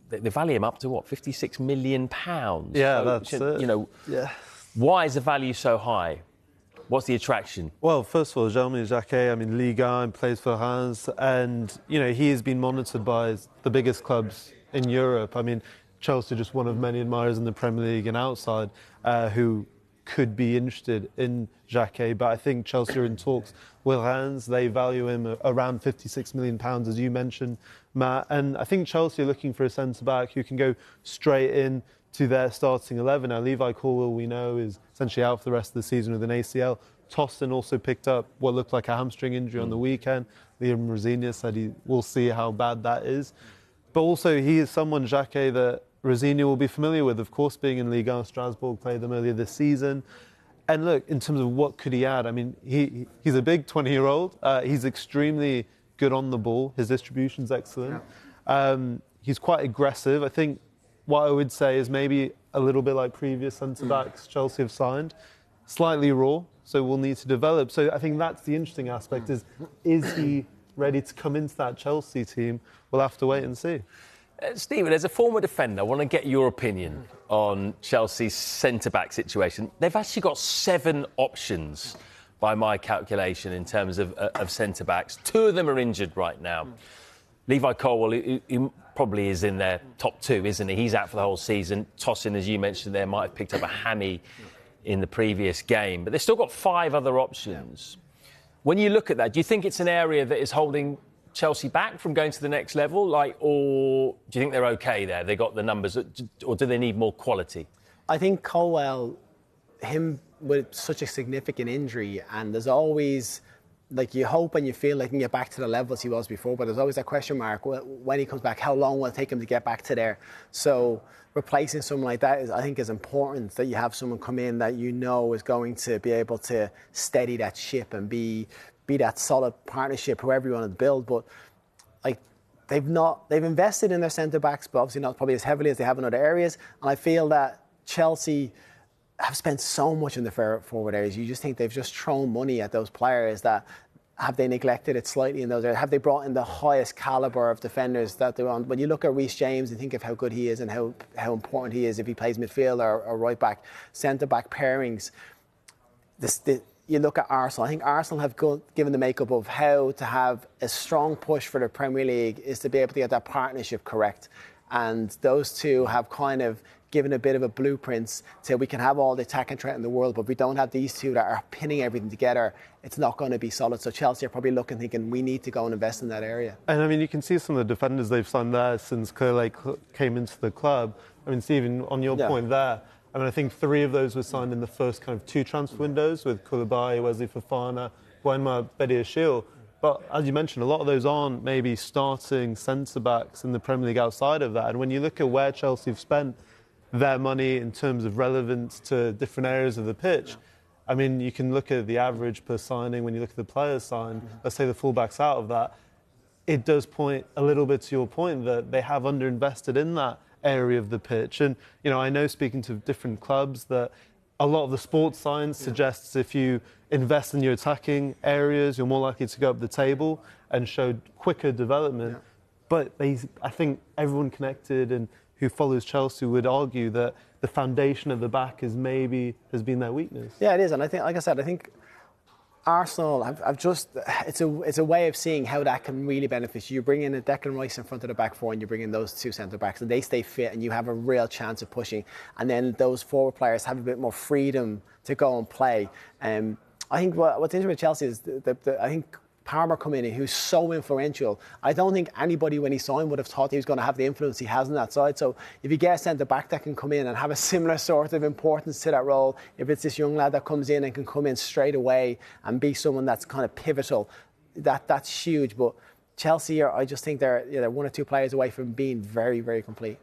they value him up to, what, £56 million? Yeah, so, that's it. You know, why is the value so high? What's the attraction? Well, first of all, Jeremy Jacquet, Ligue 1, plays for Reims, and, he has been monitored by the biggest clubs in Europe. Chelsea are just one of many admirers in the Premier League and outside who could be interested in Jacquet, but I think Chelsea are in talks with Reims. They value him around £56 million, as you mentioned, Matt, and I think Chelsea are looking for a centre-back who can go straight in to their starting 11. Now, Levi Colwill, we know, is essentially out for the rest of the season with an ACL. Tostin also picked up what looked like a hamstring injury on the weekend. Liam Rosenior said we'll see how bad that is. But also, he is someone, Jacquet, that Rosenior will be familiar with, of course, being in Ligue 1. Strasbourg, played them earlier this season. And look, in terms of what could he add, he's a big 20-year-old. He's extremely good on the ball. His distribution's excellent. He's quite aggressive. I think what I would say is maybe a little bit like previous centre-backs Chelsea have signed, slightly raw, so we'll need to develop. So I think that's the interesting aspect, is he ready to come into that Chelsea team? We'll have to wait and see. Stephen, as a former defender, I want to get your opinion on Chelsea's centre-back situation. They've actually got 7 options, by my calculation, in terms of centre-backs. 2 of them are injured right now. Levi Colwill, he probably is in their top 2, isn't he? He's out for the whole season. Tossin, as you mentioned there, might have picked up a hammy in the previous game. But they've still got 5 other options. When you look at that, do you think it's an area that is holding Chelsea back from going to the next level? Or do you think they're OK there? They got the numbers, or do they need more quality? I think Colwill, him with such a significant injury, and there's always, you hope and you feel like he can get back to the levels he was before, but there's always that question mark when he comes back, how long will it take him to get back to there? So replacing someone like that I think is important, that you have someone come in that is going to be able to steady that ship and be that solid partnership, whoever you want to build. But they've invested in their centre backs, but obviously not probably as heavily as they have in other areas. And I feel that Chelsea have spent so much in the forward areas. You just think they've just thrown money at those players. That have they neglected it slightly in those areas? Have they brought in the highest calibre of defenders that they want? When you look at Reece James and think of how good he is and how important he is if he plays midfield or right back, centre back pairings. You look at Arsenal. I think Arsenal have given the makeup of how to have a strong push for the Premier League is to be able to get that partnership correct. And those two have kind of given a bit of a blueprint so we can have all the attacking threat in the world, but if we don't have these two that are pinning everything together, it's not going to be solid. So Chelsea are probably thinking we need to go and invest in that area. And you can see some of the defenders they've signed there since Cole came into the club. Stephen, on your point there, I think 3 of those were signed in the first kind of 2 transfer windows with Koulibaly, Wesley Fofana, Bouma Bediashile. But as you mentioned, a lot of those aren't maybe starting centre-backs in the Premier League outside of that. And when you look at where Chelsea have spent their money in terms of relevance to different areas of the pitch, you can look at the average per signing when you look at the players signed, let's say the fullbacks out of that, it does point a little bit to your point that they have underinvested in that area of the pitch. And, I know speaking to different clubs that a lot of the sports science suggests if you invest in your attacking areas, you're more likely to go up the table and show quicker development. But I think everyone connected and who follows Chelsea would argue that the foundation at the back has been their weakness. Yeah, it is. And I think, like I said, I think Arsenal, it's a way of seeing how that can really benefit you. You bring in a Declan Rice in front of the back 4 and you bring in those 2 centre-backs and they stay fit and you have a real chance of pushing. And then those forward players have a bit more freedom to go and play. I think what's interesting with Chelsea is I think Palmer come in, who's so influential. I don't think anybody when he signed would have thought he was going to have the influence he has on that side. So if you get a centre-back that can come in and have a similar sort of importance to that role, if it's this young lad that comes in and can come in straight away and be someone that's kind of pivotal, that's huge. But Chelsea, I just think they're 1 or 2 players away from being very, very complete.